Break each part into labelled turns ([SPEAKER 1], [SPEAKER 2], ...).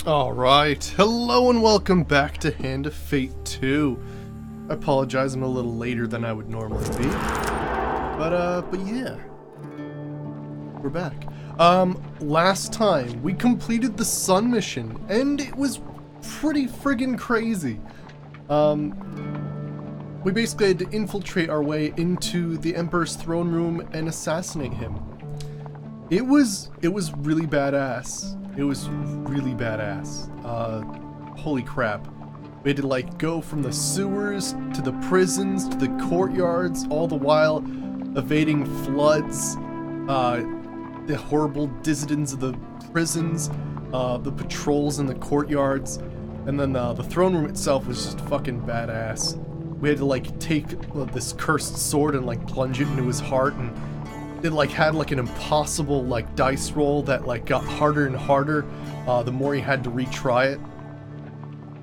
[SPEAKER 1] Alright, hello and welcome back to Hand of Fate 2. I apologize, I'm a little later than I would normally be. But yeah. We're back. Last time, we completed the sun mission, and it was pretty friggin' crazy. We basically had to infiltrate our way into the Emperor's throne room and assassinate him. It was really badass. It was really badass. Holy crap. We had to like go from the sewers to the prisons to the courtyards, all the while evading floods, the horrible dissidents of the prisons, the patrols in the courtyards, and then the throne room itself was just fucking badass. We had to like take this cursed sword and like plunge it into his heart, and it like had like an impossible like dice roll that like got harder and harder the more he had to retry it.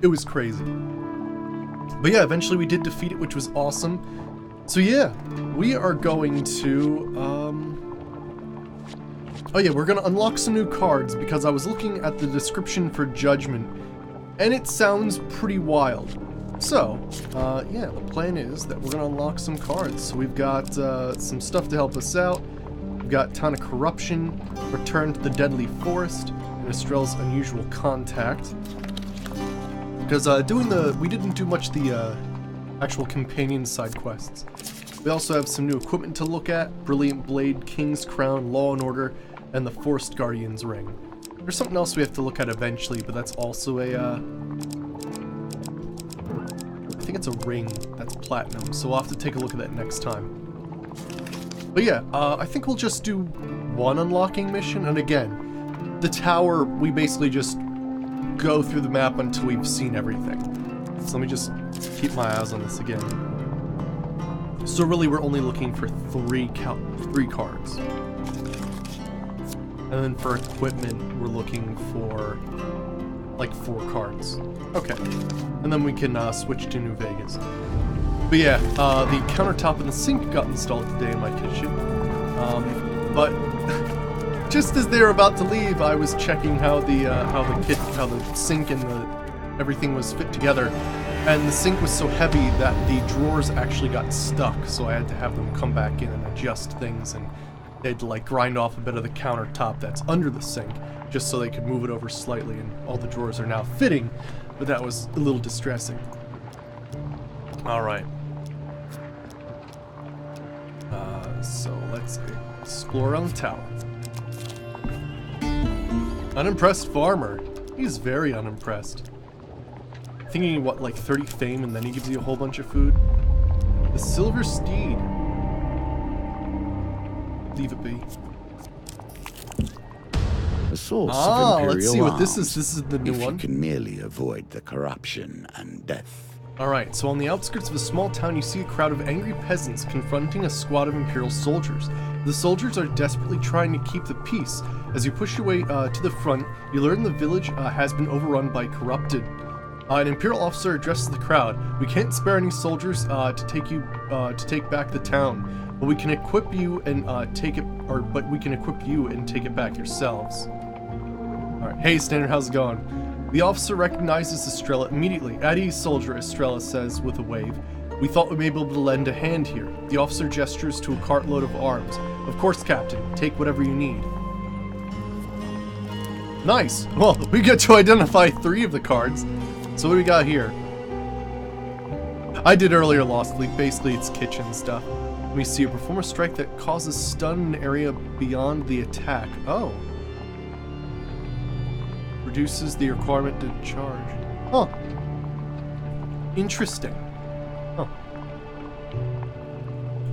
[SPEAKER 1] It was crazy. But yeah, eventually we did defeat it, which was awesome. So yeah, we are going to oh yeah, we're gonna unlock some new cards because I was looking at the description for Judgment and it sounds pretty wild. So, yeah, the plan is that we're going to unlock some cards. So we've got some stuff to help us out. We've got Ton of Corruption, Return to the Deadly Forest, and Estrella's Unusual Contact. Because we didn't do much the actual companion side quests. We also have some new equipment to look at: Brilliant Blade, King's Crown, Law and Order, and the Forest Guardian's Ring. There's something else we have to look at eventually, but that's also a I think it's a ring that's platinum, so we'll have to take a look at that next time. But yeah, I think we'll just do one unlocking mission, and again, the tower, we basically just go through the map until we've seen everything. So let me just keep my eyes on this again. So really, we're only looking for three cards. And then for equipment, we're looking for like 4 cards. Okay, and then we can switch to New Vegas. But yeah, the countertop and the sink got installed today in my kitchen. But just as they were about to leave, I was checking how the sink and everything was fit together, and the sink was so heavy that the drawers actually got stuck. So I had to have them come back in and adjust things, and they had to like grind off a bit of the countertop that's under the sink, just so they could move it over slightly, and all the drawers are now fitting, but that was a little distressing. Alright. So let's explore around the tower. Unimpressed farmer. He's very unimpressed. I think you need, what, like 30 fame, and then he gives you a whole bunch of food? The Silver Steed. Leave it be.
[SPEAKER 2] A source of imperial
[SPEAKER 1] let's see what this
[SPEAKER 2] arms,
[SPEAKER 1] is. This is the new one.
[SPEAKER 2] If you can merely avoid the corruption and death.
[SPEAKER 1] Alright, so on the outskirts of a small town, you see a crowd of angry peasants confronting a squad of imperial soldiers. The soldiers are desperately trying to keep the peace. As you push your way to the front, you learn the village has been overrun by corrupted. An imperial officer addresses the crowd. We can't spare any soldiers to take back the town, but we can equip you and take it back yourselves. Alright, hey Standard, how's it going? The officer recognizes Estrella immediately. At ease, soldier, Estrella says with a wave. We thought we may be able to lend a hand here. The officer gestures to a cartload of arms. Of course, Captain. Take whatever you need. Nice! Well, we get to identify 3 of the cards. So what do we got here? I did earlier Lost League. Basically, it's kitchen stuff. Let me see. Perform a strike that causes stun in an area beyond the attack. Oh. Reduces the requirement to charge. Huh. Interesting. Huh.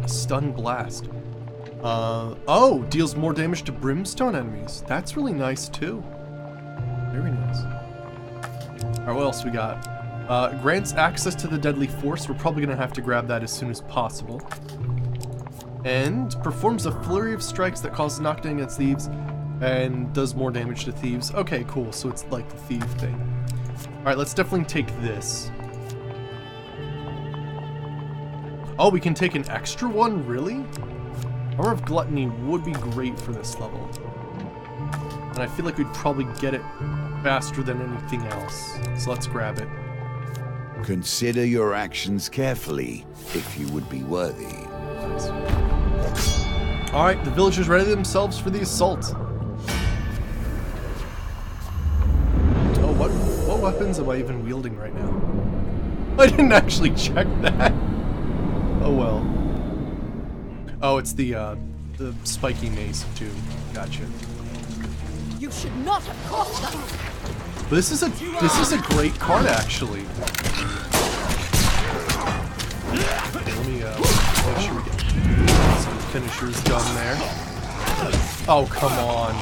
[SPEAKER 1] Stun blast. Oh, deals more damage to brimstone enemies. That's really nice too. Very nice. Alright, what else we got? Grants access to the deadly force. We're probably gonna have to grab that as soon as possible. And performs a flurry of strikes that causes knockdown against thieves and does more damage to thieves. Okay, cool. So it's like the thief thing. Alright, let's definitely take this. Oh, we can take an extra one? Really? Armor of Gluttony would be great for this level. And I feel like we'd probably get it faster than anything else. So let's grab it.
[SPEAKER 2] Consider your actions carefully, if you would be worthy.
[SPEAKER 1] Nice. Alright, the villagers ready themselves for the assault. Oh, what weapons am I even wielding right now? I didn't actually check that. Oh well. Oh, it's the spiky mace too. Gotcha.
[SPEAKER 3] You should not have caught them.
[SPEAKER 1] But this is a great card actually. Let me make sure we get some finishers done there. Oh come on.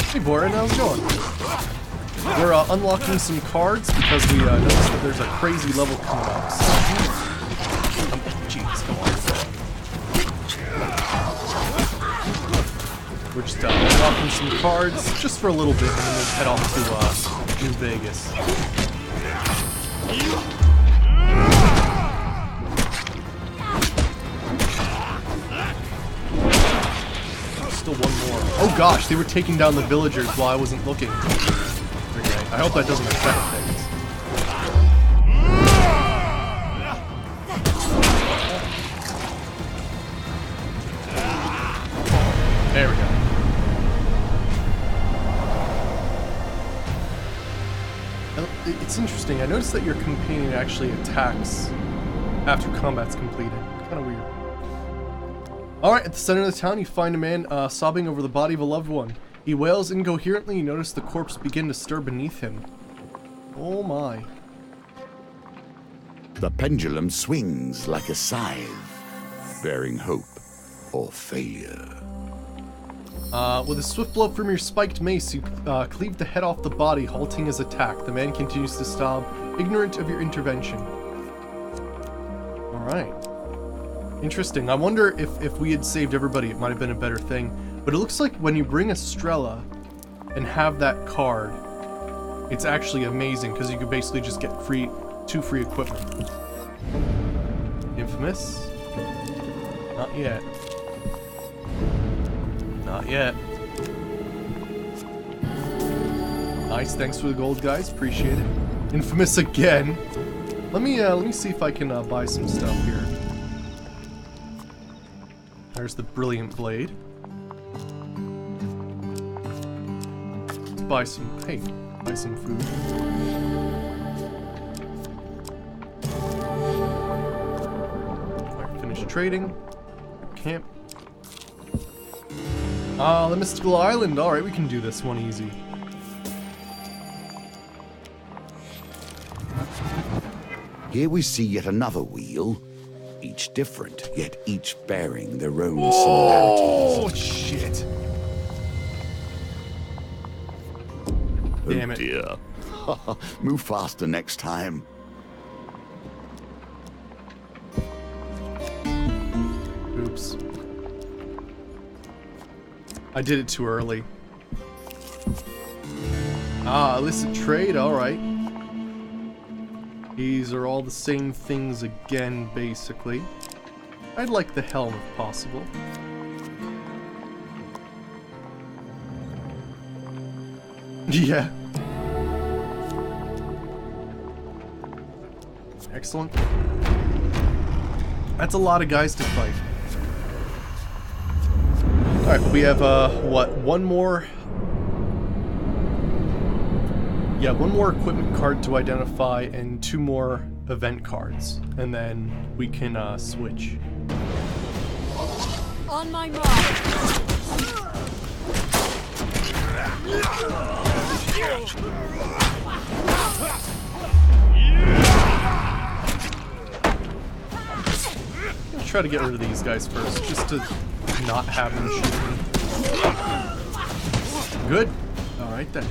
[SPEAKER 1] Hey Borin, how's it going? We're unlocking some cards because we noticed that there's a crazy level coming up. So, jeez, come on. We're just unlocking some cards just for a little bit, and then we'll head off to New Vegas. Still one more. Oh gosh, they were taking down the villagers while I wasn't looking. Okay, I hope that doesn't affect things. There we go. It's interesting. I noticed that your companion actually attacks after combat's completed. Kind of weird. Alright, at the center of the town, you find a man sobbing over the body of a loved one. He wails incoherently. You notice the corpse begin to stir beneath him. Oh my.
[SPEAKER 2] The pendulum swings like a scythe, bearing hope or failure.
[SPEAKER 1] With a swift blow from your spiked mace, you cleave the head off the body, halting his attack. The man continues to stab, ignorant of your intervention. Alright. Interesting. I wonder if we had saved everybody, it might have been a better thing. But it looks like when you bring Estrella and have that card, it's actually amazing because you could basically just get two free equipment. Infamous? Not yet. Not yet. Nice, thanks for the gold, guys. Appreciate it. Infamous again. Let me see if I can buy some stuff here. There's the brilliant blade. Let's buy some. Hey, buy some food. Alright, finish trading. Camp. Ah, the mystical island. Alright, we can do this one easy.
[SPEAKER 2] Here we see yet another wheel, each different, yet each bearing their own similarities.
[SPEAKER 1] Oh, shit. Damn it.
[SPEAKER 2] Dear. Move faster next time.
[SPEAKER 1] Oops. I did it too early. Ah, illicit trade, alright. These are all the same things again, basically. I'd like the helm if possible. Yeah. Excellent. That's a lot of guys to fight. Alright, but we have, what, one more... Yeah, one more equipment card to identify and two more event cards. And then we can, switch.
[SPEAKER 3] On my mark.
[SPEAKER 1] Let's try to get rid of these guys first, just to not have them shoot me. Good. Alright then.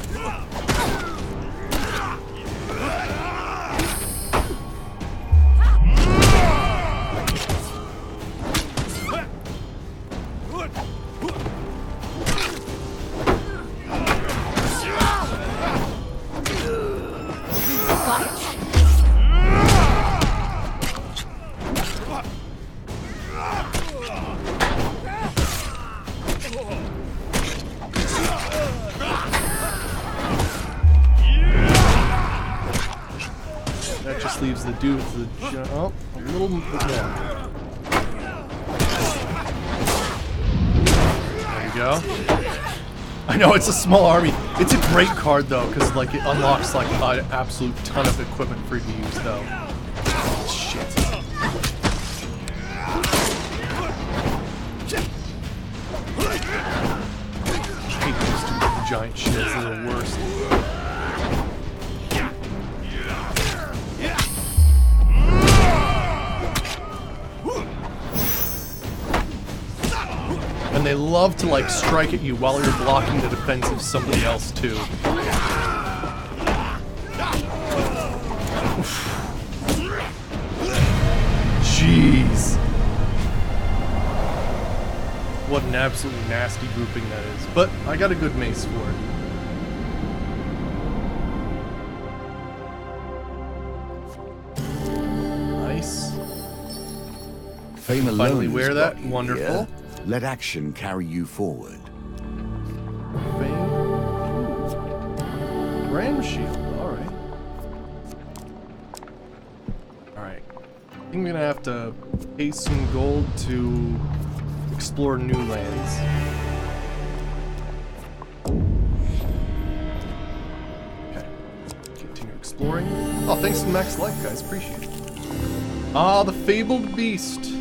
[SPEAKER 1] the dude with the jump. A little more. There we go. I know it's a small army. It's a great card though, because like it unlocks like an absolute ton of equipment for you to use though. Shit. I hate those stupid giant shields, they're the worst. And they love to like strike at you while you're blocking the defense of somebody else too. Jeez. What an absolutely nasty grouping that is. But I got a good mace for it. Nice.
[SPEAKER 2] Fame alone
[SPEAKER 1] Finally
[SPEAKER 2] has
[SPEAKER 1] wear that.
[SPEAKER 2] got you
[SPEAKER 1] Wonderful.
[SPEAKER 2] here. Let action carry you forward.
[SPEAKER 1] Fame. Ram shield. Alright. Alright. I think I'm gonna have to pay some gold to explore new lands. Okay. Continue exploring. Oh, thanks to Max Life, guys. Appreciate it. Ah, the fabled beast.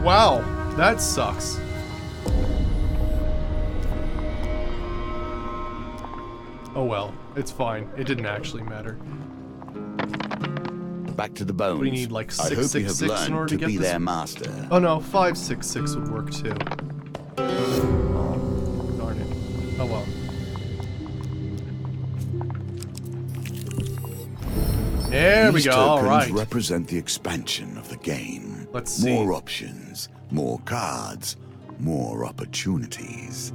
[SPEAKER 1] Wow, that sucks. Oh well, it's fine. It didn't actually matter.
[SPEAKER 2] Back to the bones.
[SPEAKER 1] We need like
[SPEAKER 2] I hope you have
[SPEAKER 1] 666 in
[SPEAKER 2] learned
[SPEAKER 1] order to get
[SPEAKER 2] be
[SPEAKER 1] this.
[SPEAKER 2] their master.
[SPEAKER 1] Oh no, 566 would work too. Oh, darn it. Oh well. There we
[SPEAKER 2] These
[SPEAKER 1] go. All
[SPEAKER 2] tokens
[SPEAKER 1] right.
[SPEAKER 2] represent the expansion of the game.
[SPEAKER 1] Let's see.
[SPEAKER 2] More options, more cards, more opportunities.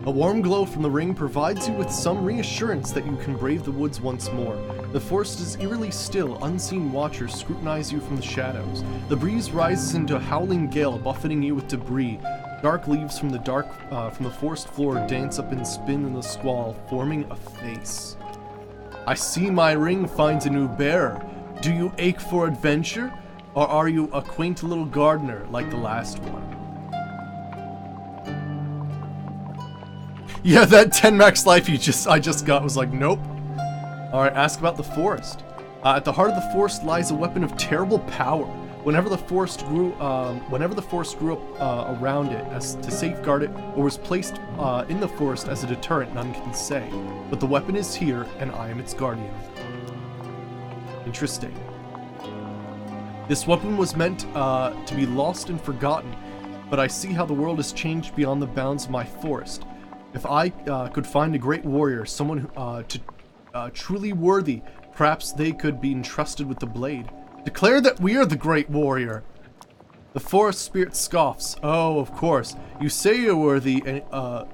[SPEAKER 1] A warm glow from the ring provides you with some reassurance that you can brave the woods once more. The forest is eerily still, unseen watchers scrutinize you from the shadows. The breeze rises into a howling gale, buffeting you with debris. Dark leaves from the forest floor dance up and spin in the squall, forming a face. I see my ring finds a new bearer. Do you ache for adventure? Or are you a quaint little gardener like the last one? Yeah, that 10 max life I just got was like, nope. Alright, ask about the forest. At the heart of the forest lies a weapon of terrible power. Whenever the forest grew up around it as to safeguard it, or was placed in the forest as a deterrent, none can say. But the weapon is here, and I am its guardian. Interesting. This weapon was meant to be lost and forgotten, but I see how the world has changed beyond the bounds of my forest. If I could find a great warrior, someone truly worthy, perhaps they could be entrusted with the blade. Declare that we are the great warrior. The forest spirit scoffs. Oh, of course. You say you're worthy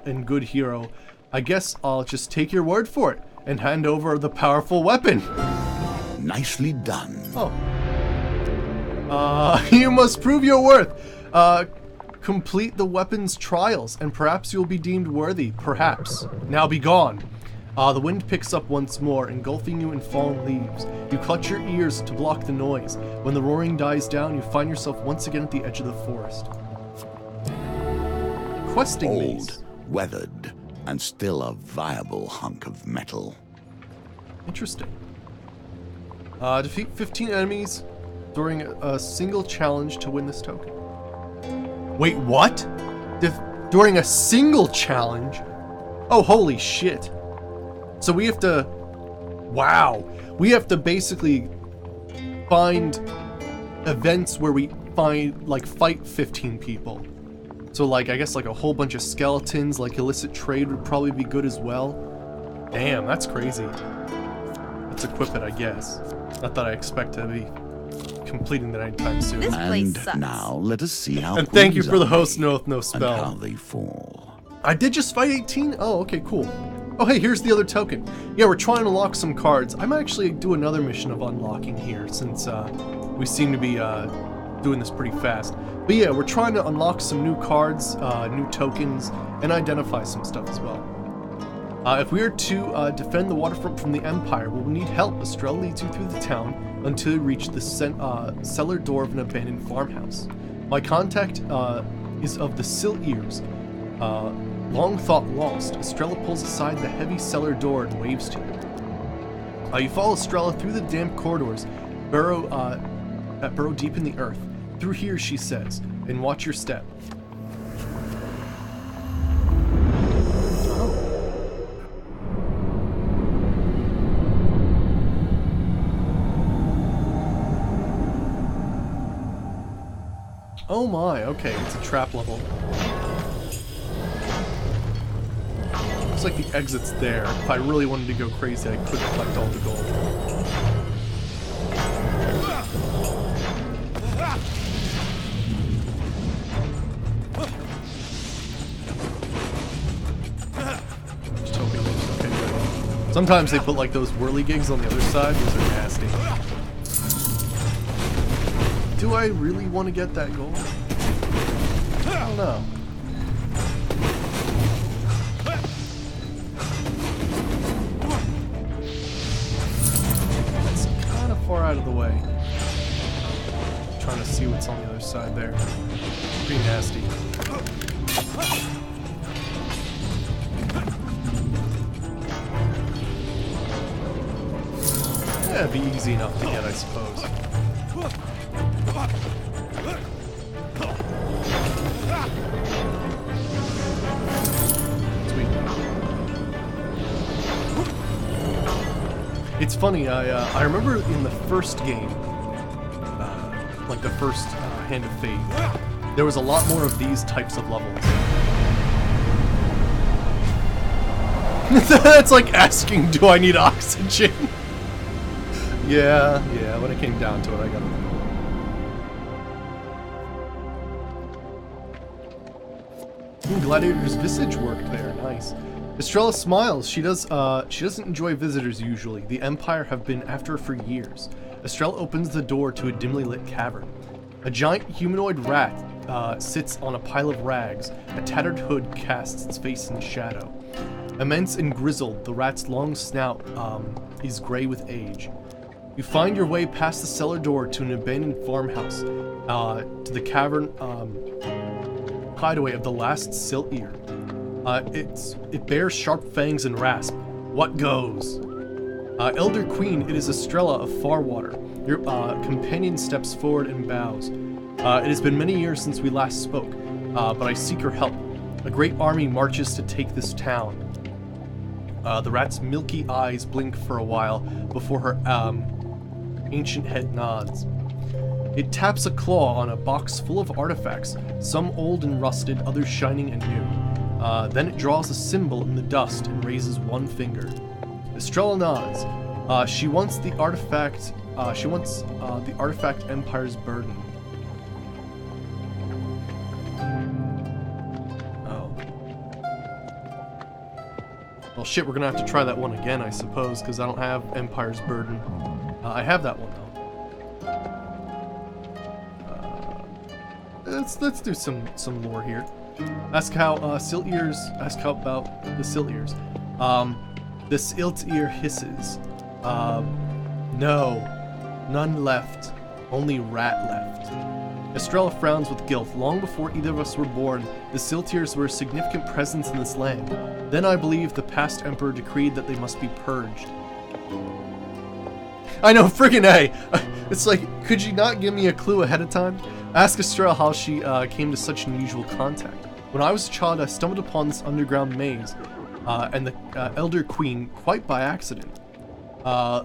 [SPEAKER 1] and good hero. I guess I'll just take your word for it and hand over the powerful weapon.
[SPEAKER 2] Nicely done.
[SPEAKER 1] Oh. You must prove your worth. Complete the weapon's trials, and perhaps you'll be deemed worthy. Perhaps. Now be gone. The wind picks up once more, engulfing you in fallen leaves. You clutch your ears to block the noise. When the roaring dies down, you find yourself once again at the edge of the forest. Questing maze.
[SPEAKER 2] Old, weathered, and still a viable hunk of metal.
[SPEAKER 1] Interesting. Defeat 15 enemies during a single challenge to win this token. Wait, what? During a single challenge? Oh, holy shit. So we have to... Wow. We have to basically find events where we fight 15 people. So like, I guess like a whole bunch of skeletons, like illicit trade would probably be good as well. Damn, that's crazy. Let's equip it, I guess. Not that I expect to be completing that anytime soon.
[SPEAKER 3] This place
[SPEAKER 2] And
[SPEAKER 3] sucks.
[SPEAKER 2] now let us see how.
[SPEAKER 1] And thank you
[SPEAKER 2] queens
[SPEAKER 1] for the
[SPEAKER 2] are
[SPEAKER 1] host
[SPEAKER 2] made
[SPEAKER 1] no
[SPEAKER 2] and
[SPEAKER 1] spell.
[SPEAKER 2] how they fall.
[SPEAKER 1] I did just fight 18? Oh, okay, cool. Oh, hey, here's the other token. Yeah, we're trying to unlock some cards. I might actually do another mission of unlocking here, since we seem to be doing this pretty fast. But yeah, we're trying to unlock some new cards, new tokens, and identify some stuff as well. If we are to defend the waterfront from the Empire, we'll need help. Estrella leads you through the town until you reach the cellar door of an abandoned farmhouse. My contact is of the Silt Ears. Long thought lost, Estrella pulls aside the heavy cellar door and waves to you. You follow Estrella through the damp corridors, burrow deep in the earth. Through here, she says, and watch your step. Oh my, okay, it's a trap level. Looks like the exit's there. If I really wanted to go crazy, I could collect all the gold. Just hoping, okay, good. Sometimes they put like those whirligigs on the other side, those are nasty. Do I really want to get that gold? I don't know. It's kind of far out of the way. I'm trying to see what's on the other side there. Pretty nasty. Yeah, it'd be easy enough to get, I suppose. Sweet. It's funny, I remember in the first game, like the first Hand of Fate, there was a lot more of these types of levels. That's like asking, do I need oxygen? Yeah, when it came down to it, I got it. Gladiator's visage worked there, nice. Estrella smiles. She doesn't enjoy visitors usually. The Empire have been after her for years. Estrella opens the door to a dimly lit cavern. A giant humanoid rat sits on a pile of rags. A tattered hood casts its face in shadow. Immense and grizzled, the rat's long snout is gray with age. You find your way past the cellar door to an abandoned farmhouse, to the cavern hideaway of the last Silt Ear. It bears sharp fangs and rasp. What goes? Elder Queen, it is Estrella of Farwater. Your companion steps forward and bows. It has been many years since we last spoke, but I seek her help. A great army marches to take this town. The rat's milky eyes blink for a while before her ancient head nods. It taps a claw on a box full of artifacts, some old and rusted, others shining and new. Then it draws a symbol in the dust and raises one finger. Estrella nods. She wants the artifact. She wants the artifact Empire's burden. Oh. Well, shit. We're gonna have to try that one again, I suppose, because I don't have Empire's burden. I have that one though. Let's do some lore here. Ask how Silt Ears. Ask how about the Silt Ears. The Silt Ear hisses. No, none left. Only rat left. Estrella frowns with guilt. Long before either of us were born, the Silt Ears were a significant presence in this land. Then I believe the past emperor decreed that they must be purged. I know, friggin' A. It's like, could you not give me a clue ahead of time? Ask Estrella how she came to such unusual contact. When I was a child, I stumbled upon this underground maze, and the Elder Queen, quite by accident.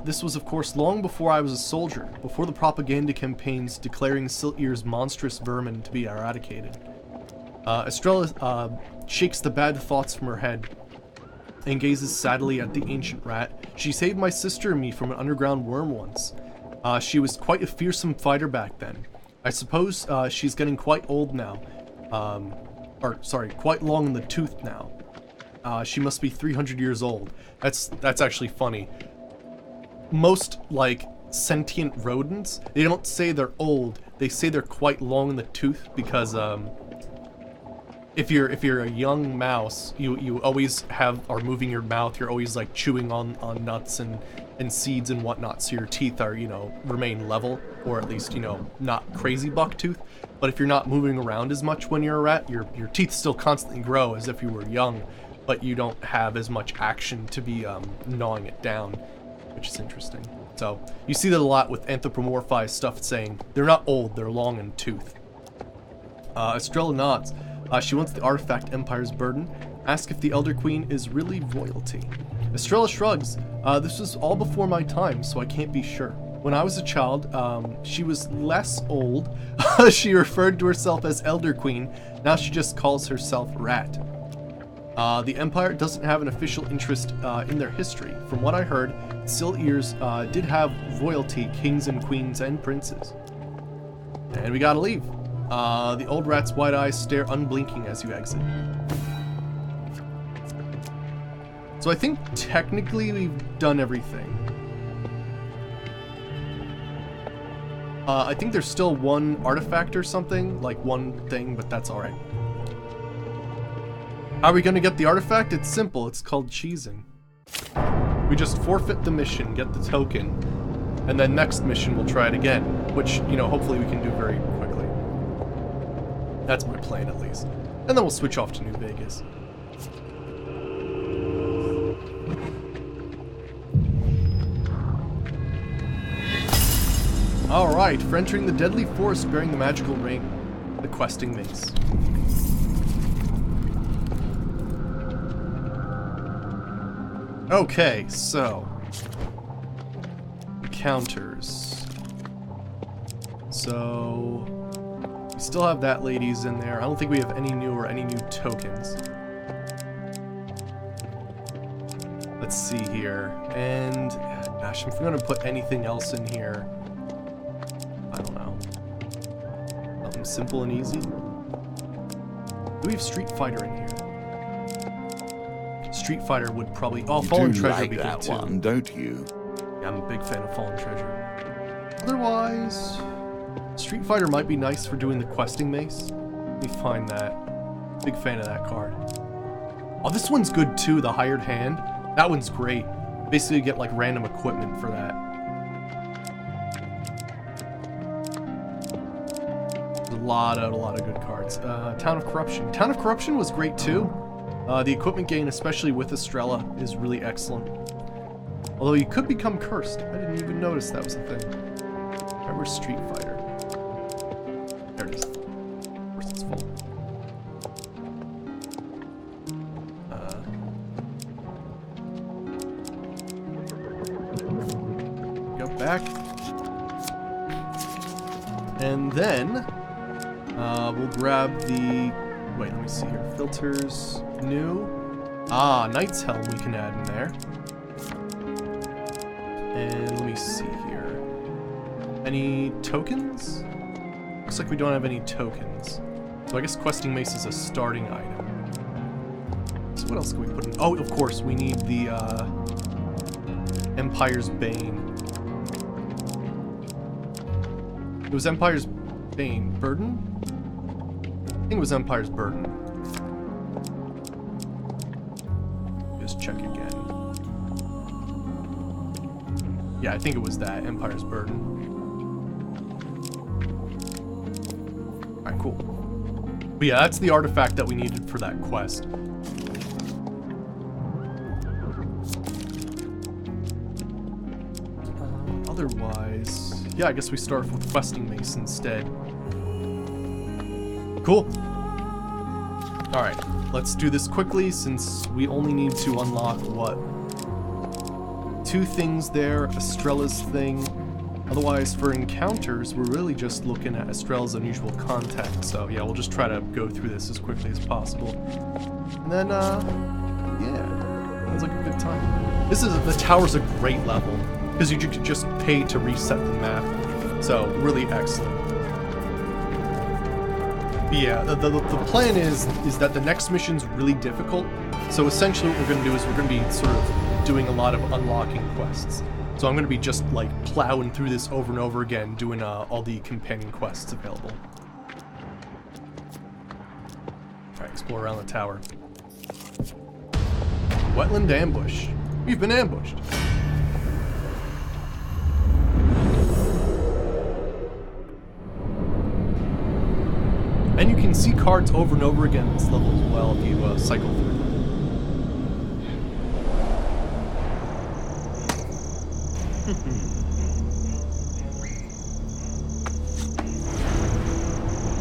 [SPEAKER 1] This was, of course, long before I was a soldier, before the propaganda campaigns declaring Silt Ear's monstrous vermin to be eradicated. Estrella shakes the bad thoughts from her head and gazes sadly at the ancient rat. She saved my sister and me from an underground worm once. She was quite a fearsome fighter back then. I suppose she's getting quite old now. Quite long in the tooth now. She must be 300 years old. That's actually funny. Most, like, sentient rodents. They don't say they're old. They say they're quite long in the tooth because if you're a young mouse, you always are moving your mouth. You're always like chewing on nuts and seeds and whatnot, so your teeth are, remain level, or at least, not crazy buck tooth. But if you're not moving around as much when you're a rat, your teeth still constantly grow as if you were young, but you don't have as much action to be gnawing it down, which is interesting. So you see that a lot with anthropomorphized stuff saying they're not old, they're long in tooth. Estrella nods. She wants the artifact Empire's Burden. Ask if the Elder Queen is really royalty. Estrella shrugs. This was all before my time, so I can't be sure. When I was a child, she was less old. She referred to herself as Elder Queen. Now she just calls herself Rat. The Empire doesn't have an official interest in their history. From what I heard, Still Ears did have royalty, kings and queens and princes. And we gotta leave. The old rat's wide eyes stare unblinking as you exit. So I think technically we've done everything. I think there's still one artifact or something, like one thing, but that's alright. How are we gonna get the artifact? It's simple, it's called cheesing. We just forfeit the mission, get the token, and then next mission we'll try it again, which, hopefully we can do very quickly. That's my plan, at least. And then we'll switch off to New Vegas. Alright, for entering the deadly forest bearing the magical ring, the questing mace. Okay, so encounters. So we still have that lady's in there. I don't think we have any new tokens. Let's see here. And gosh, if we're gonna put anything else in here, I don't know. Something simple and easy. Do we have Street Fighter in here? Street Fighter would probably... Oh, Fallen Treasure would be good too.
[SPEAKER 2] One, don't you?
[SPEAKER 1] Yeah, I'm a big fan of Fallen Treasure. Otherwise, Street Fighter might be nice for doing the questing mace. Let me find that. Big fan of that card. Oh, this one's good too, the Hired Hand. That one's great. Basically, you get like random equipment for that. There's a lot of good cards. Town of Corruption. Town of Corruption was great too. The equipment gain, especially with Estrella, is really excellent. Although you could become cursed. I didn't even notice that was a thing. Alright, where's Street Fighter? There it is. Of course it's full. Go back. And then, we'll grab the... Wait, let me see here. Filters, new. Ah, Knight's Helm we can add in there. And let me see here. Any tokens? Looks like we don't have any tokens. So I guess Questing Mace is a starting item. So what else can we put in? Oh, of course, we need the Empire's Bane. It was Empire's Bane. Burden? I think it was Empire's Burden. Just check again. Yeah, I think it was that, Empire's Burden. Alright, cool. But yeah, that's the artifact that we needed for that quest. Otherwise... Yeah, I guess we start with Questing Mace instead. Cool. Alright, let's do this quickly since we only need to unlock, what? 2 things there, Estrella's thing. Otherwise, for encounters, we're really just looking at Estrella's unusual contact. So yeah, we'll just try to go through this as quickly as possible. And then, yeah, sounds like a good time. The tower's a great level, because you could just pay to reset the map. So, really excellent. Yeah, the plan is that the next mission's really difficult. So essentially what we're going to do is we're going to be sort of doing a lot of unlocking quests. So I'm going to be just, like, plowing through this over and over again, doing all the companion quests available. Alright, explore around the tower. Wetland ambush. We've been ambushed. And you can see cards over and over again in this level as well if you cycle through them.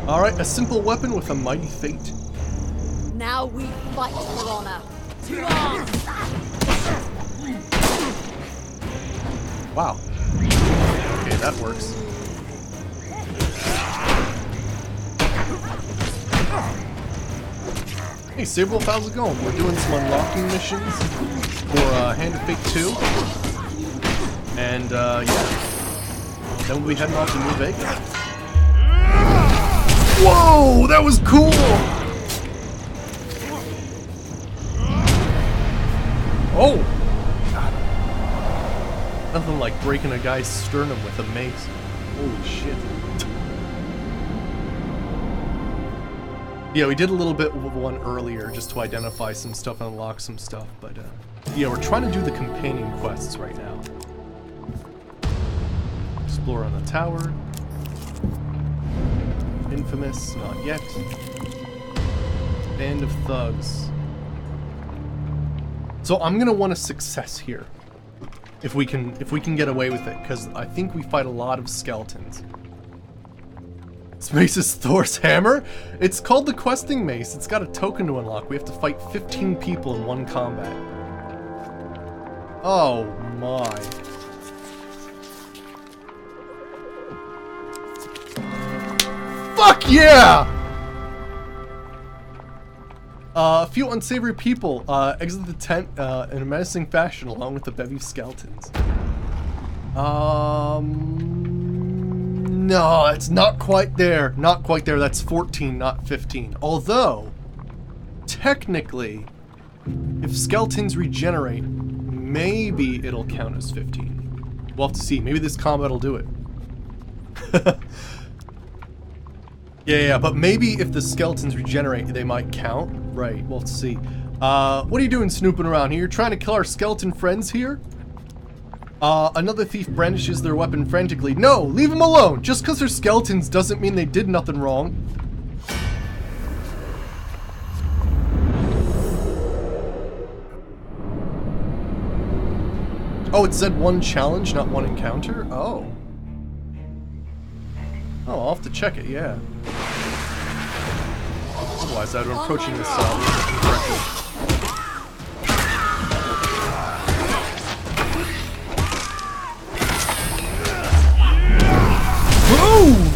[SPEAKER 1] Alright, a simple weapon with a mighty fate.
[SPEAKER 3] Now we fight for honor. To arms!
[SPEAKER 1] Wow. Okay, that works. Hey, Saberwolf, how's it going? We're doing some unlocking missions for Hand of Fate 2. And, yeah. Then we'll be heading off to New Vegas. Whoa! That was cool! Oh! God. Nothing like breaking a guy's sternum with a mace. Holy shit. Yeah, we did a little bit of one earlier just to identify some stuff and unlock some stuff, but yeah, we're trying to do the companion quests right now. Explore on the tower. Infamous, not yet. Band of thugs. So I'm gonna want a success here, if we can get away with it, because I think we fight a lot of skeletons. This mace is Thor's hammer? It's called the questing mace. It's got a token to unlock. We have to fight 15 people in one combat. Oh my. Fuck yeah! A few unsavory people exit the tent in a menacing fashion along with a bevy of skeletons. No, it's not quite there. Not quite there. That's 14, not 15. Although, technically, if skeletons regenerate, maybe it'll count as 15. We'll have to see. Maybe this combat will do it. Yeah, but maybe if the skeletons regenerate, they might count. Right, we'll have to see. What are you doing snooping around here? You're trying to kill our skeleton friends here? Another thief brandishes their weapon frantically. No, leave them alone! Just because they're skeletons doesn't mean they did nothing wrong. Oh, it said one challenge, not one encounter? Oh. Oh, I'll have to check it, yeah. Otherwise, I'd been approaching this incorrectly. Boom!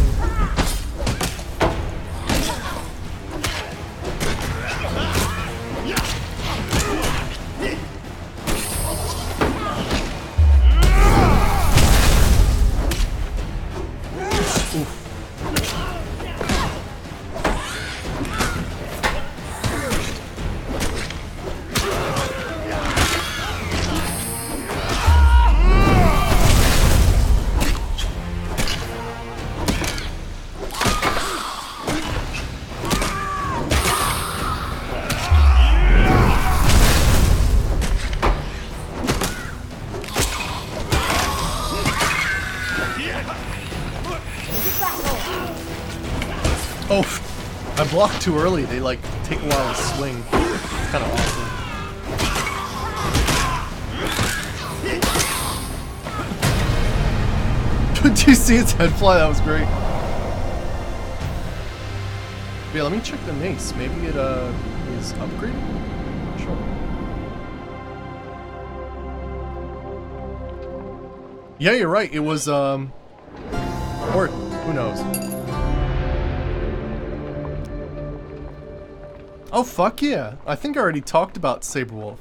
[SPEAKER 1] Oh, I blocked too early. They like take a while to swing. It's kind of awesome. Did you see its head fly? That was great. Yeah, let me check the mace. Maybe it is upgraded? Sure. Yeah, you're right. It was or who knows? Oh fuck yeah! I think I already talked about Saberwolf.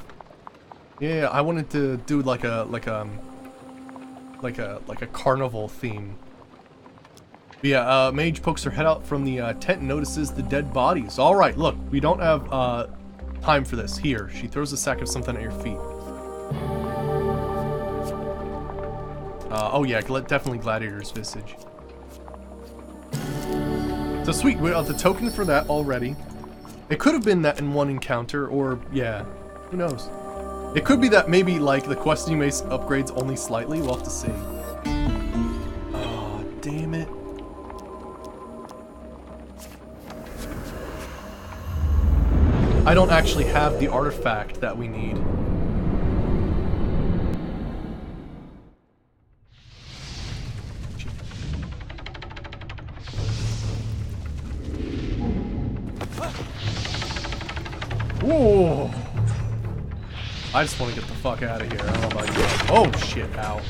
[SPEAKER 1] Yeah, I wanted to do like a carnival theme. But yeah, Mage pokes her head out from the tent and notices the dead bodies. All right, look, we don't have time for this. Here, she throws a sack of something at your feet. Oh yeah, definitely Gladiator's Visage. So sweet, we got the token for that already. It could have been that in one encounter, or yeah, who knows? It could be that maybe like the questing base upgrades only slightly. We'll have to see. Oh, damn it. I don't actually have the artifact that we need. Whoa! I just want to get the fuck out of here. I don't know about you. Oh shit, ow.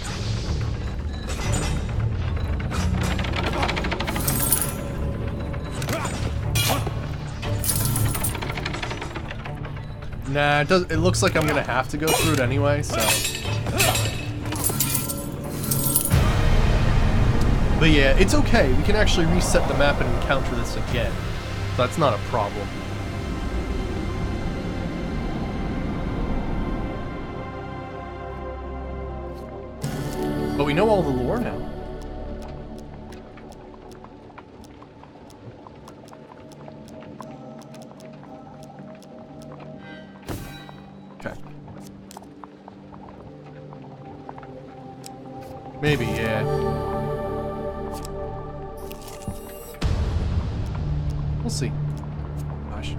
[SPEAKER 1] Nah, it looks like I'm gonna have to go through it anyway, so. But yeah, it's okay. We can actually reset the map and encounter this again. So that's not a problem. But we know all the lore now. Okay. Maybe, yeah. We'll see. Gosh.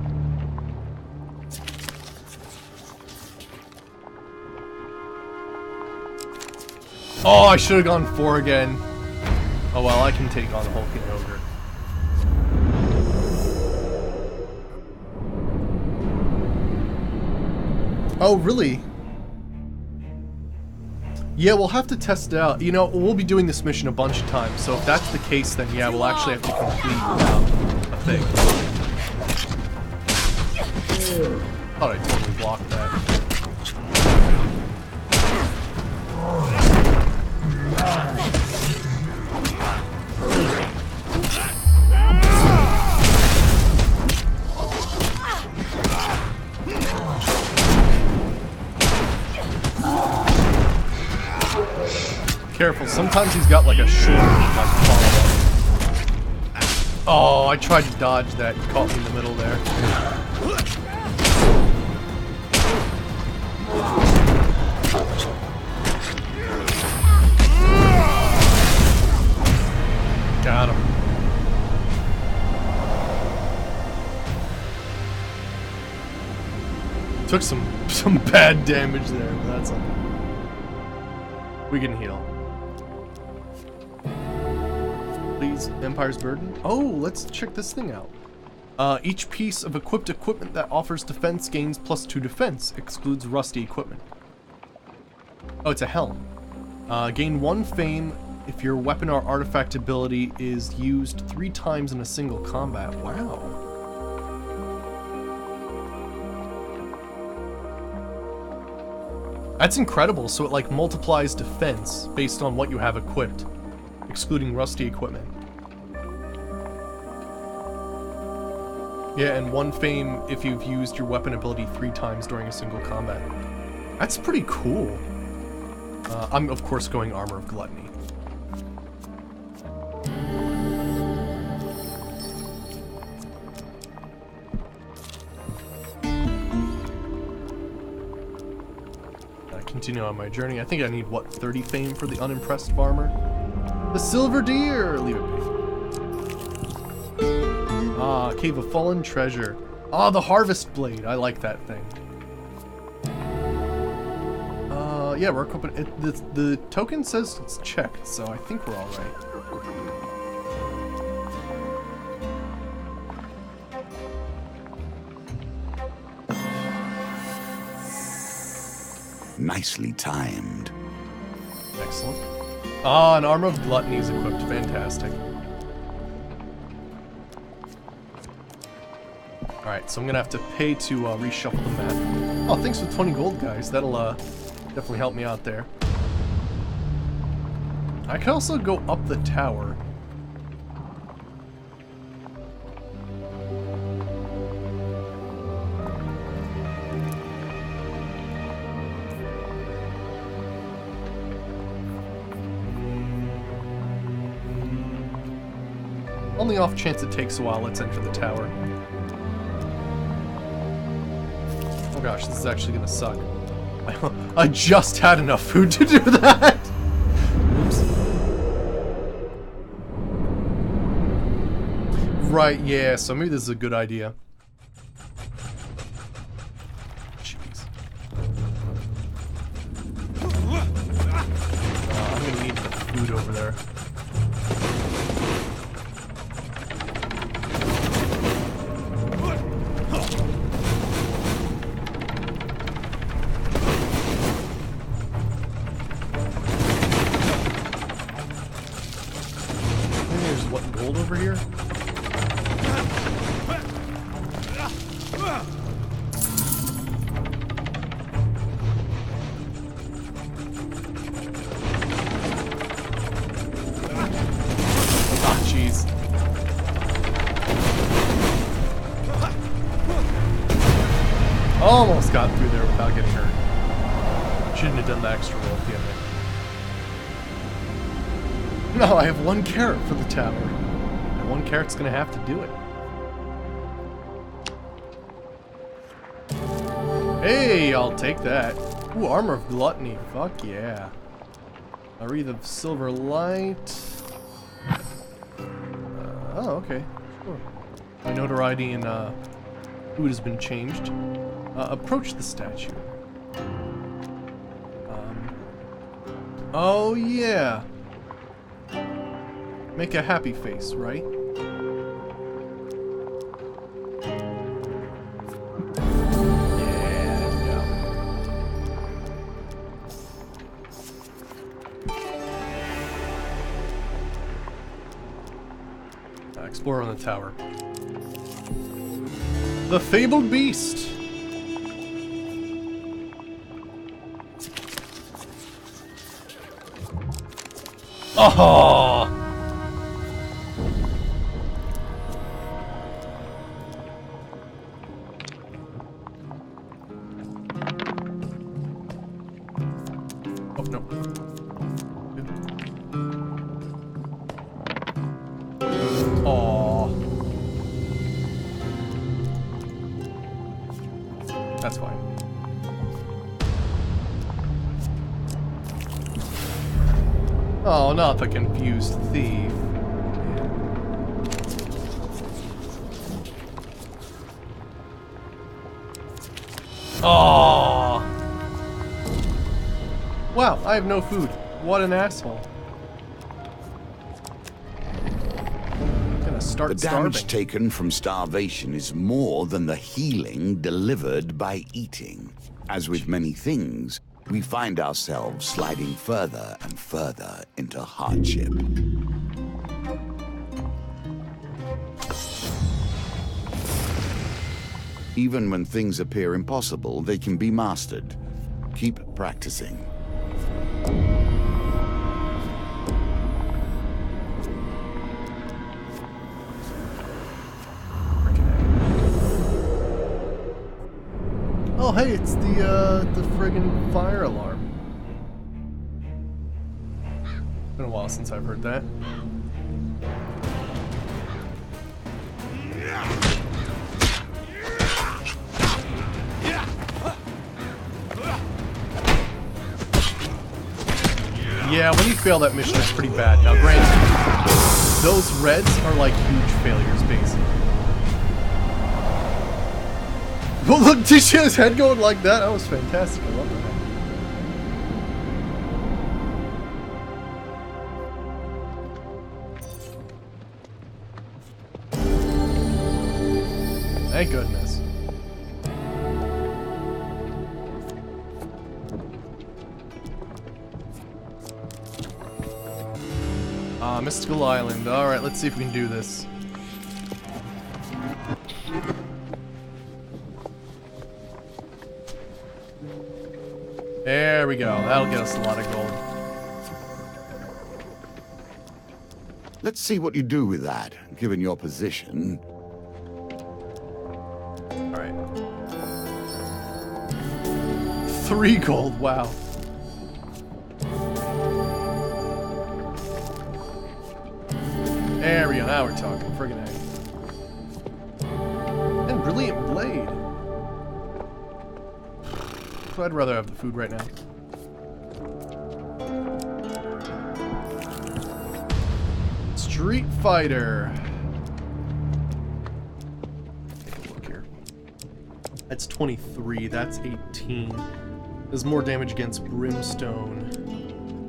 [SPEAKER 1] Oh, I should have gone 4 again. Oh well, I can take on the hulking ogre. Oh, really? Yeah, we'll have to test it out. You know, we'll be doing this mission a bunch of times, so if that's the case, then yeah, we'll actually have to complete a thing. Thought I totally blocked that. Careful, sometimes he's got like a short follow-up. Oh, I tried to dodge that. You caught me in the middle there. Got him. Took some bad damage there, but that's okay. We can heal. Please, Empire's Burden. Oh, let's check this thing out. Each piece of equipped equipment that offers defense gains +2 defense, excludes rusty equipment. Oh, it's a helm. Gain 1 fame if your weapon or artifact ability is used 3 times in a single combat. Wow. That's incredible. So it like multiplies defense based on what you have equipped, excluding rusty equipment. Yeah, and 1 fame if you've used your weapon ability 3 times during a single combat. That's pretty cool. I'm of course going Armor of Gluttony. Continue on my journey. I think I need, what, 30 fame for the unimpressed farmer? The silver deer! Leave it be. Ah, Cave of Fallen Treasure. Ah, the Harvest Blade. I like that thing. Yeah, we're equipping it. The token says it's checked, so I think we're alright.
[SPEAKER 2] Nicely timed.
[SPEAKER 1] Excellent. Ah, an Armor of Gluttony is equipped. Fantastic. Alright, so I'm gonna have to pay to reshuffle the map. Oh, thanks for 20 gold, guys. That'll definitely help me out there. I can also go up the tower. On the off chance it takes a while, let's enter the tower. Oh gosh, this is actually gonna suck. I just had enough food to do that! Oops. Right, yeah, so maybe this is a good idea. Jeez. I'm gonna need the food over there. There's what, gold over here? Almost got through there without getting hurt. Shouldn't have done the extra roll at the end there. No, I have 1 carrot for the tower. And 1 carrot's gonna have to do it. Hey, I'll take that. Ooh, Armor of Gluttony. Fuck yeah. A Wreath of Silver Light. Oh, okay. Sure. My notoriety in food has been changed. Approach the statue. Oh yeah. Make a happy face, right? Yeah, there we go. Explore on the tower. The fabled beast. Oh! Oh no. Oh. That's fine. Oh, not the confused thief. Oh! Wow, I have no food. What an asshole. I'm gonna start
[SPEAKER 2] The damage
[SPEAKER 1] starving.
[SPEAKER 2] taken from starvation is more than the healing delivered by eating. As with many things, we find ourselves sliding further and further into hardship. Even when things appear impossible, they can be mastered. Keep practicing.
[SPEAKER 1] Oh, hey, it's the friggin' fire alarm. Been a while since I've heard that. Yeah, when you fail that mission, it's pretty bad. Now, granted, those reds are like huge failures, basically. Well, look, did you see his head going like that? That was fantastic. I love that. Thank goodness. Mystical Island. Alright, let's see if we can do this. There we go. That'll get us a lot of gold.
[SPEAKER 2] Let's see what you do with that, given your position.
[SPEAKER 1] Alright. 3 gold, wow. There we go, now we're talking. Friggin' A. And Brilliant Blade. So I'd rather have the food right now. Street Fighter. Take a look here. That's 23, that's 18. Does more damage against Brimstone.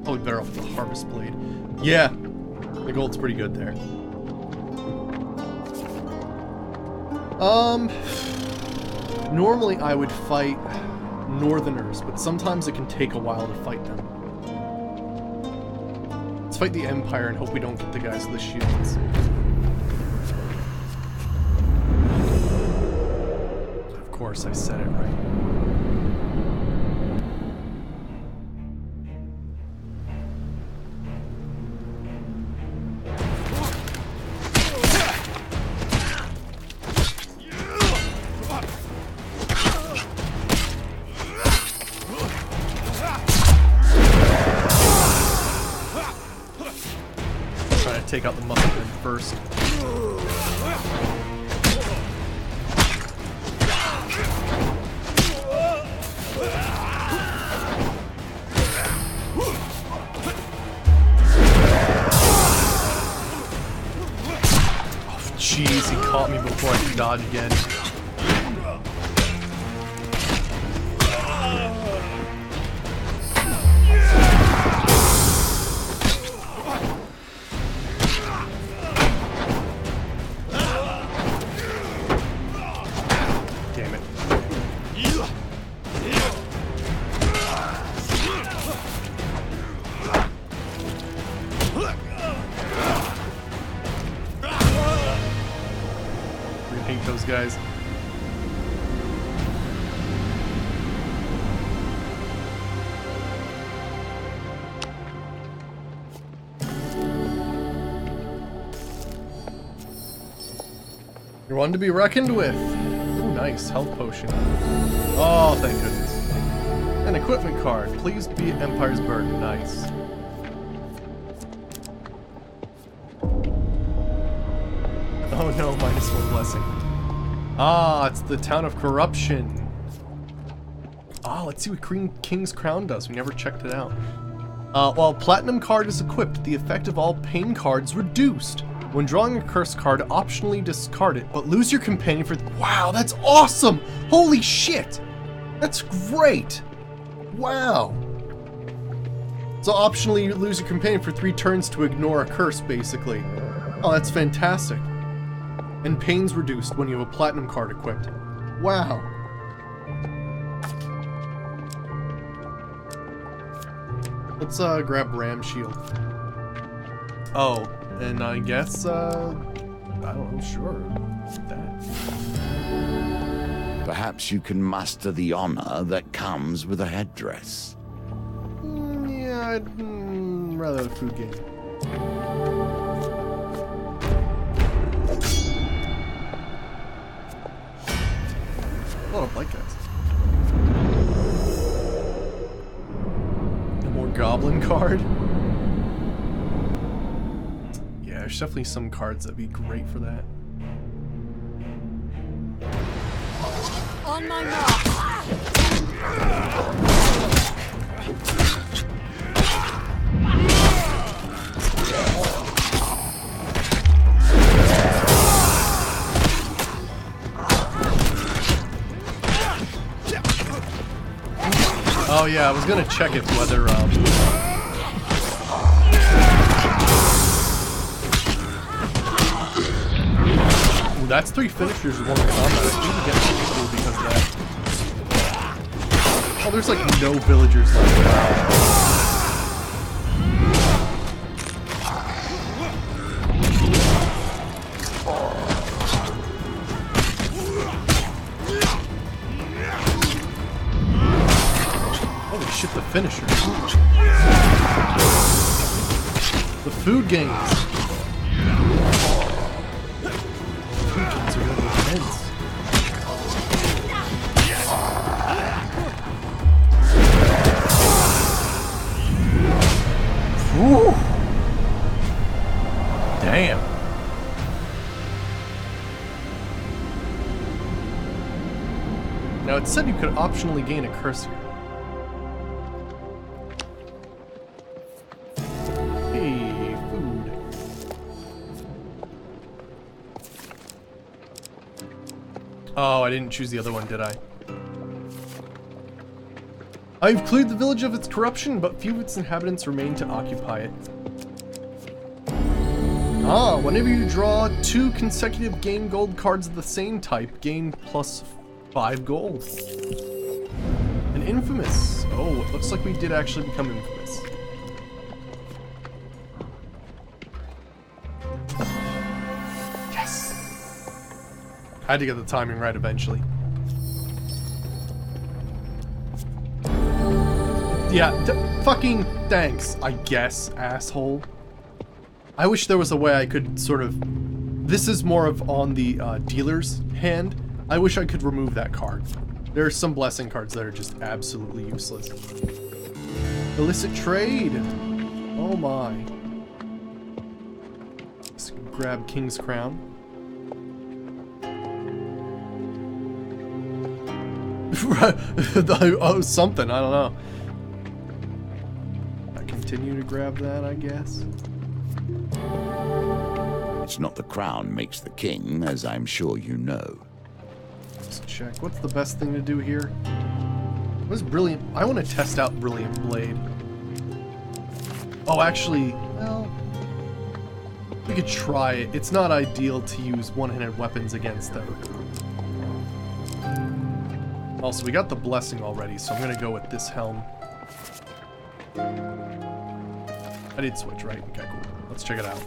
[SPEAKER 1] Probably better off with the Harvest Blade. Yeah, the gold's pretty good there. Normally I would fight Northerners, but sometimes it can take a while to fight them. Let's fight the Empire and hope we don't get the guys with the shields. Of course, I said it right. Take out the muscle men first. Oh, jeez, he caught me before I could dodge again. Those guys. You're one to be reckoned with. Ooh, nice. Health potion. Oh, thank goodness. An equipment card. Please be Empire's burden. Nice. Oh no, -1 blessing. Ah, it's the Town of Corruption. Ah, let's see what King's Crown does. We never checked it out. While Platinum card is equipped, the effect of all pain cards reduced. When drawing a curse card, optionally discard it, but lose your companion for... Wow, that's awesome! Holy shit! That's great! Wow. So optionally lose your companion for 3 turns to ignore a curse, basically. Oh, that's fantastic. And pain's reduced when you have a platinum card equipped. Wow. Let's grab Ram Shield. Oh, and I guess I don't know, sure. That.
[SPEAKER 2] Perhaps you can muster the honor that comes with a headdress.
[SPEAKER 1] Yeah, I'd rather have a food game. A lot of light guys. A more goblin card. Yeah, there's definitely some cards that'd be great for that.
[SPEAKER 3] On my mark.
[SPEAKER 1] Oh yeah, I was gonna check if whether Ooh, that's 3 finishers in one combat. I think we get people because of that. Oh, there's like no villagers left. Holy shit, the finishers. The food games. Food games are really intense. Woo. Damn. it said you could optionally gain a curse here. Hey, food. Oh, I didn't choose the other one, did I? I've cleared the village of its corruption, but few of its inhabitants remain to occupy it. Ah, whenever you draw 2 consecutive game gold cards of the same type, gain plus 5 gold. An infamous. Oh, it looks like we did actually become infamous. Yes! Had to get the timing right eventually. Yeah, fucking thanks, I guess, asshole. I wish there was a way I could sort of... This is more of on the dealer's hand. I wish I could remove that card. There are some blessing cards that are just absolutely useless. Illicit trade. Oh my. Let's grab King's Crown. Oh, something, I don't know. I continue to grab that, I guess.
[SPEAKER 2] It's not the crown makes the king, as I'm sure you know.
[SPEAKER 1] Let's check. What's the best thing to do here? What is Brilliant? I want to test out Brilliant Blade. Oh, actually, well, we could try it. It's not ideal to use one-handed weapons against them. Also, we got the blessing already, so I'm gonna go with this helm. I did switch, right? Okay, cool. Let's check it out.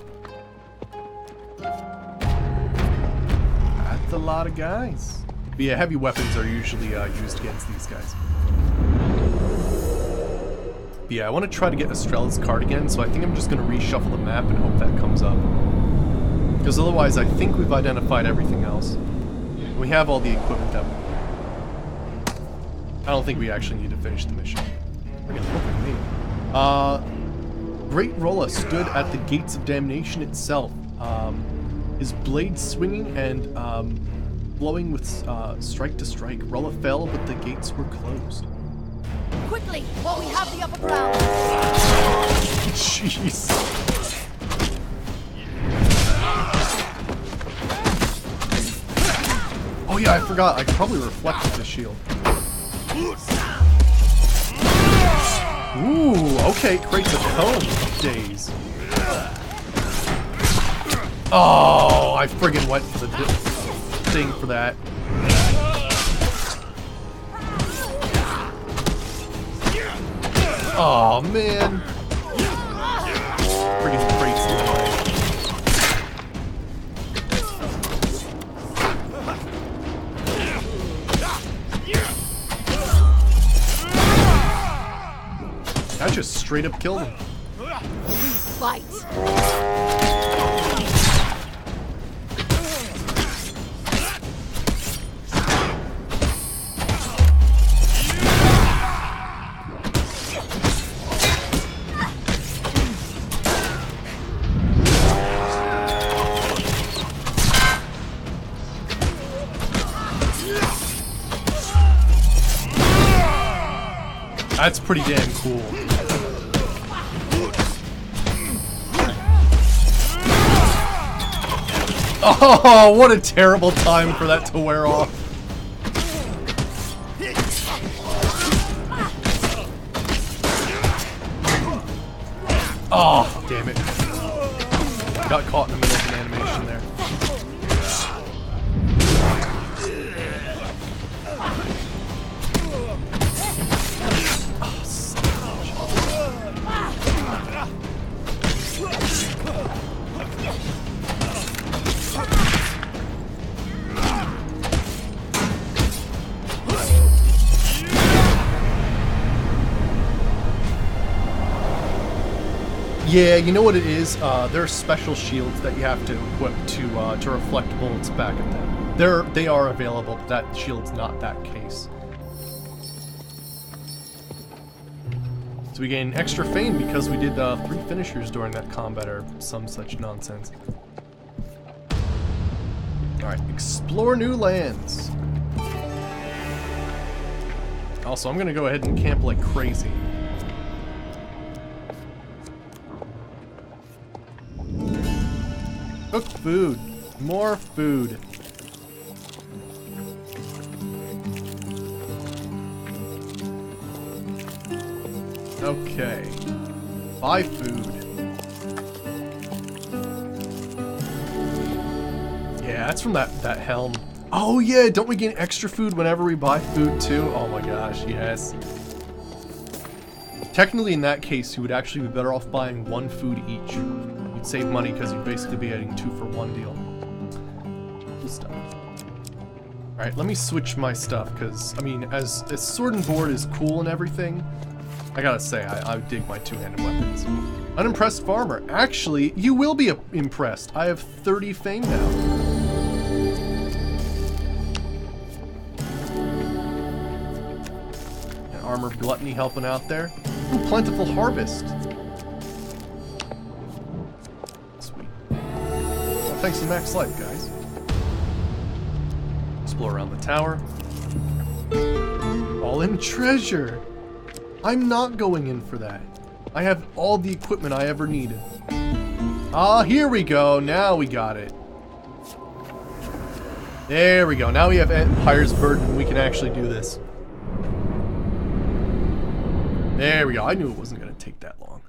[SPEAKER 1] That's a lot of guys. But yeah, heavy weapons are usually used against these guys. But yeah, I want to try to get Estrella's card again, so I think I'm just going to reshuffle the map and hope that comes up. Because otherwise, I think we've identified everything else. And we have all the equipment that we need. I don't think we actually need to finish the mission. Friggin' look at me. Great Rolla stood at the gates of damnation itself. His blade swinging and blowing with strike to strike. Rolla fell, but the gates were closed.
[SPEAKER 3] Quickly, while we have the upper ground.
[SPEAKER 1] Jeez. Oh yeah, I forgot. I could probably reflect with the shield. Ooh, okay, creates a cone. Days. Oh, I friggin' went for the thing for that. Oh man. Friggin' crates in the way. That just straight up killed him.
[SPEAKER 3] Fight.
[SPEAKER 1] That's pretty damn cool. Oh, what a terrible time for that to wear off. Oh, damn it. Got caught in the middle of an animation there. Yeah, you know what it is? There are special shields that you have to equip to reflect bullets back at them. They are available, but that shield's not that case. So we gain extra fame because we did 3 finishers during that combat or some such nonsense. Alright, explore new lands. Also, I'm gonna go ahead and camp like crazy. Cook food. More food. Okay. Buy food. Yeah, that's from that helm. Oh yeah, don't we gain extra food whenever we buy food too? Oh my gosh, yes. Technically in that case, you would actually be better off buying 1 food each. You'd save money because you'd basically be getting 2 for 1 deal. Cool stuff. Alright, let me switch my stuff because, I mean, as sword and board is cool and everything, I gotta say, I dig my 2-handed weapons. Unimpressed farmer. Actually, you will be impressed. I have 30 fame now. And armor gluttony helping out there. Ooh, plentiful harvest. Sweet. Well, thanks to Max Life, guys. Explore around the tower. All in treasure. I'm not going in for that. I have all the equipment I ever needed. Ah, here we go. Now we got it. There we go. Now we have Empire's Burden. We can actually do this. There we go. I knew it wasn't going to take that long.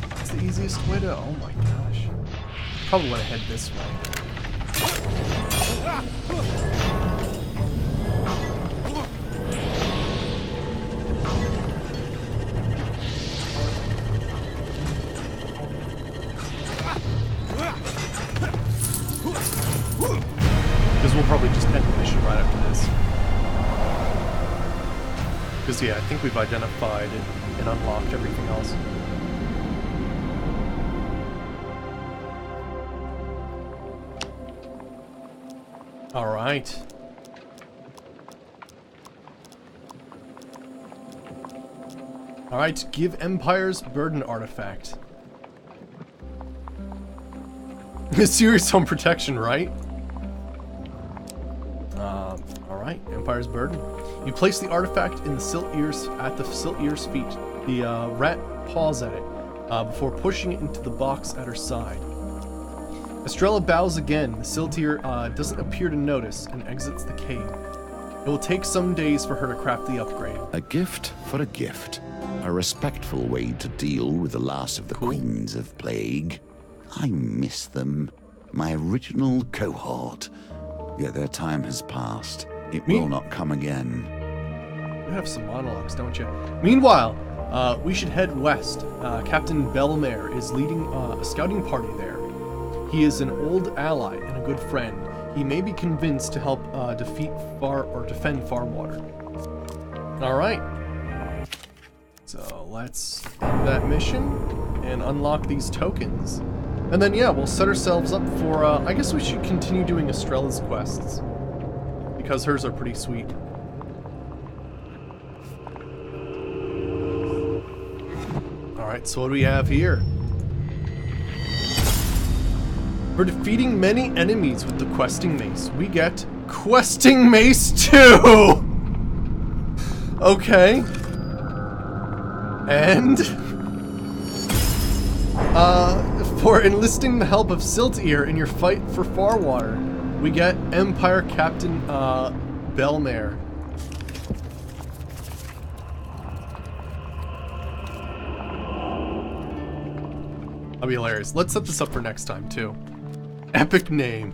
[SPEAKER 1] That's the easiest way to... Oh my gosh. Probably want to head this way. Because we'll probably just end the mission right after this. Because yeah, I think we've identified and unlocked everything else. Alright. Alright, give Empire's Burden artifact. Serious home protection, right? Alright, Empire's Burden. You place the artifact in the Silt Ear's at the Silt Ear's feet. The rat paws at it before pushing it into the box at her side. Estrella bows again. The Siltier doesn't appear to notice and exits the cave. It will take some days for her to craft the upgrade.
[SPEAKER 2] A gift for a gift. A respectful way to deal with the last of the Queens of Plague. I miss them. My original cohort. Yet their time has passed. It will not come again.
[SPEAKER 1] You have some monologues, don't you? Meanwhile, we should head west. Captain Belmare is leading a scouting party there. He is an old ally and a good friend. He may be convinced to help defend Farwater. All right. So let's end that mission and unlock these tokens. And then yeah, we'll set ourselves up for, I guess we should continue doing Estrella's quests. Because hers are pretty sweet. Alright, so what do we have here? For defeating many enemies with the Questing Mace, we get Questing Mace 2! Okay. And... for enlisting the help of Siltier in your fight for Farwater, we get Empire Captain, Belmare. That'll be hilarious. Let's set this up for next time, too. Epic name.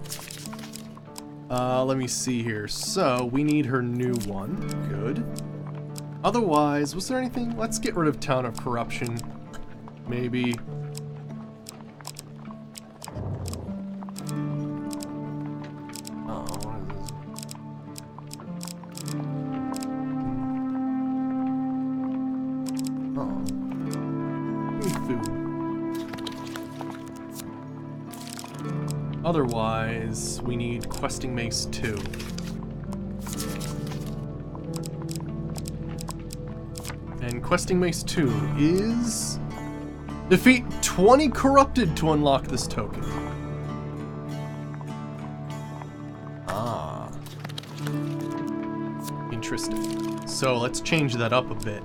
[SPEAKER 1] Let me see here. So, we need her new one. Good. Otherwise, was there anything? Let's get rid of Town of Corruption. Maybe. Oh, what is this? Oh. Give me food. Otherwise, we need Questing Mace 2. And Questing Mace 2 is... defeat 20 corrupted to unlock this token. Ah. Interesting. So let's change that up a bit.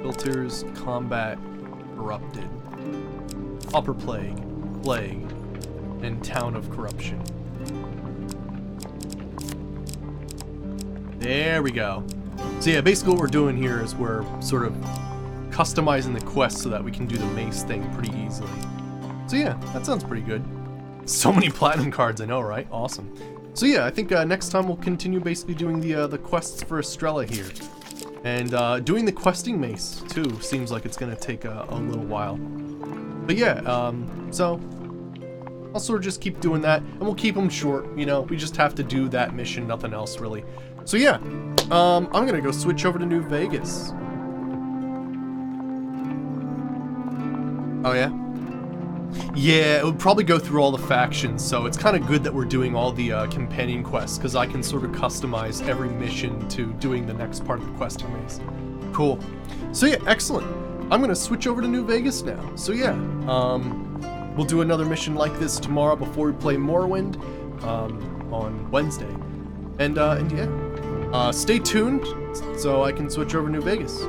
[SPEAKER 1] Filters, combat, corrupted. Upper plague, plague, and town of corruption. There we go. So yeah, basically what we're doing here is we're sort of customizing the quest so that we can do the mace thing pretty easily. So yeah, that sounds pretty good. So many platinum cards, I know, right? Awesome. So yeah, I think next time we'll continue basically doing the quests for Estrella here. And doing the questing mace, too, seems like it's gonna take a little while. But yeah, so I'll sort of just keep doing that, and we'll keep them short, you know? We just have to do that mission, nothing else, really. So yeah, I'm gonna go switch over to New Vegas. Oh yeah? Yeah, it would probably go through all the factions, so it's kind of good that we're doing all the companion quests, because I can sort of customize every mission to doing the next part of the questing maze. Cool. So yeah, excellent. I'm gonna switch over to New Vegas now. So yeah, we'll do another mission like this tomorrow before we play Morrowind on Wednesday. And yeah, stay tuned so I can switch over to New Vegas.